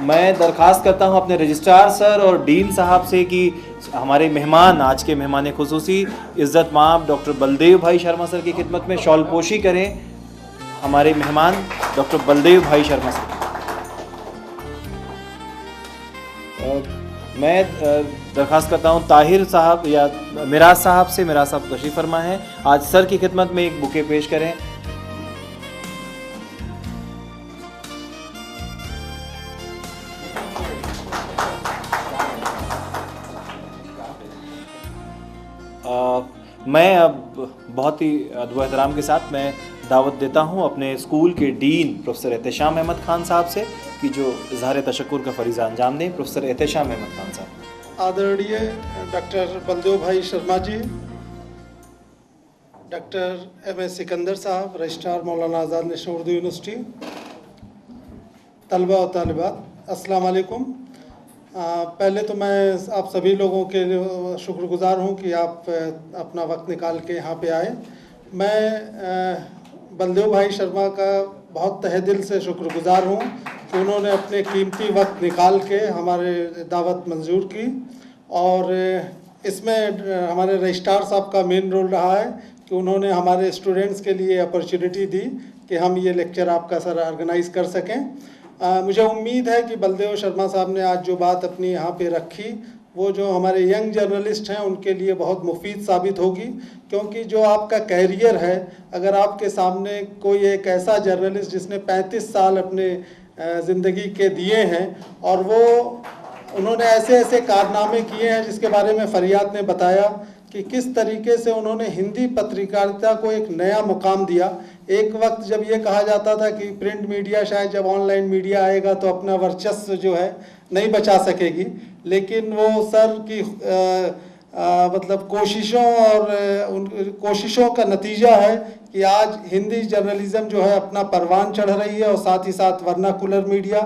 मैं दरख्वास्त करता हूं अपने रजिस्ट्रार सर और डीन साहब से कि हमारे मेहमान, आज के मेहमान खुसूसी इज़्ज़त माब डॉक्टर बलदेव भाई शर्मा सर की खिदमत में शॉल पोशी करें। हमारे मेहमान डॉक्टर बलदेव भाई शर्मा सर। मैं दरख्वास्त करता हूं ताहिर साहब या मिराज साहब से, मिराज साहब तशरीफ़ फरमा हैं, आज सर की खिदमत में एक बुके पेश करें। मैं अब बहुत ही अदब एहतराम के साथ मैं दावत देता हूं अपने स्कूल के डीन प्रोफेसर एहतेशाम अहमद खान साहब से कि जो इजहार तशक्कुर का फरीज़ा अंजाम दें। प्रोफेसर एहतेशाम अहमद खान साहब। आदरणीय डॉक्टर बलदेव भाई Sharma ji, doctor M A Sikandar साहब, रजिस्ट्रार मौलाना आज़ाद नेशनल उर्दू यूनिवर्सिटी, तलबा और तालिबात, अस्सलाम वालेकुम। पहले तो मैं आप सभी लोगों के लिए शुक्रगुज़ार हूँ कि आप अपना वक्त निकाल के यहाँ पे आए। मैं बलदेव भाई शर्मा का बहुत तहे दिल से शुक्रगुज़ार हूँ कि उन्होंने अपने कीमती वक्त निकाल के हमारे दावत मंजूर की, और इसमें हमारे रजिस्ट्रार साहब का मेन रोल रहा है कि उन्होंने हमारे स्टूडेंट्स के लिए अपॉर्चुनिटी दी कि हम ये लेक्चर आपका सर ऑर्गेनाइज़ कर सकें। मुझे उम्मीद है कि बलदेव शर्मा साहब ने आज जो बात अपनी यहाँ पे रखी वो जो हमारे यंग जर्नलिस्ट हैं उनके लिए बहुत मुफीद साबित होगी, क्योंकि जो आपका कैरियर है, अगर आपके सामने कोई एक ऐसा जर्नलिस्ट जिसने 35 साल अपने ज़िंदगी के दिए हैं और वो उन्होंने ऐसे ऐसे कारनामे किए हैं जिसके बारे में फरियाद ने बताया कि किस तरीके से उन्होंने हिंदी पत्रकारिता को एक नया मुकाम दिया। एक वक्त जब ये कहा जाता था कि प्रिंट मीडिया शायद जब ऑनलाइन मीडिया आएगा तो अपना वर्चस्व जो है नहीं बचा सकेगी, लेकिन वो सर की मतलब कोशिशों और उन कोशिशों का नतीजा है कि आज हिंदी जर्नलिज़म जो है अपना परवान चढ़ रही है, और साथ ही साथ वर्नाकुलर मीडिया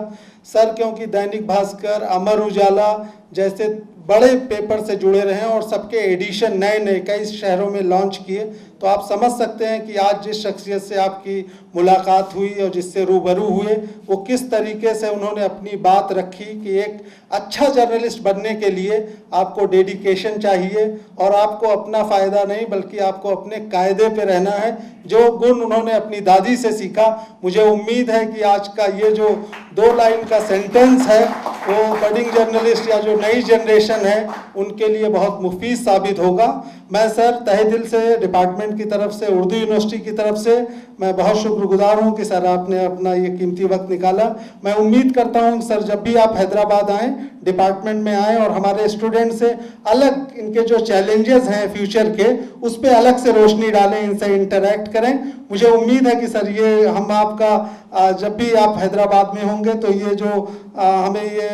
सर, क्योंकि दैनिक भास्कर, अमर उजाला जैसे बड़े पेपर से जुड़े रहे और सबके एडिशन नए नए कई शहरों में लॉन्च किए, तो आप समझ सकते हैं कि आज जिस शख्सियत से आपकी मुलाकात हुई और जिससे रूबरू हुए वो किस तरीके से उन्होंने अपनी बात रखी कि एक अच्छा जर्नलिस्ट बनने के लिए आपको डेडिकेशन चाहिए और आपको अपना फ़ायदा नहीं बल्कि आपको अपने कायदे पे रहना है, जो गुण उन्होंने अपनी दादी से सीखा। मुझे उम्मीद है कि आज का ये जो 2 लाइन का सेंटेंस है वो बडिंग जर्नलिस्ट या जो नई जनरेशन है उनके लिए बहुत मुफीद साबित होगा। मैं सर तहे दिल से डिपार्टमेंट की तरफ से, उर्दू यूनिवर्सिटी की तरफ से मैं बहुत शुक्रगुजार हूँ कि सर आपने अपना ये कीमती वक्त निकाला। मैं उम्मीद करता हूँ सर जब भी आप हैदराबाद आएँ, डिपार्टमेंट में आएँ और हमारे स्टूडेंट से अलग इनके जो चैलेंजेस हैं फ्यूचर के उस पर अलग से रोशनी डालें, इनसे इंटरेक्ट करें। मुझे उम्मीद है कि सर ये हम आपका जब भी आप हैदराबाद में होंगे तो ये जो हमें ये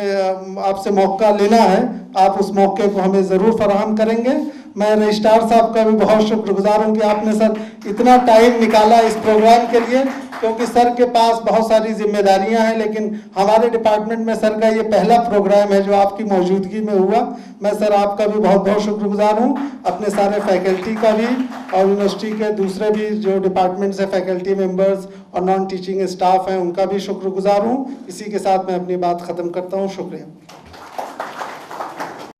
आपसे मौका लेना है, आप उस मौके को हमें ज़रूर फराहम करेंगे। मैं रजिस्ट्रार साहब का भी बहुत शुक्रगुजार हूँ कि आपने सर इतना टाइम निकाला इस प्रोग्राम के लिए, क्योंकि सर के पास बहुत सारी जिम्मेदारियां हैं, लेकिन हमारे डिपार्टमेंट में सर का ये पहला प्रोग्राम है जो आपकी मौजूदगी में हुआ। मैं सर आपका भी बहुत बहुत शुक्रगुजार हूँ, अपने सारे फैकल्टी का भी और यूनिवर्सिटी के दूसरे भी जो डिपार्टमेंट से फैकल्टी मेंबर्स और नॉन टीचिंग स्टाफ हैं उनका भी शुक्रगुजार हूँ। इसी के साथ मैं अपनी बात ख़त्म करता हूँ। शुक्रिया।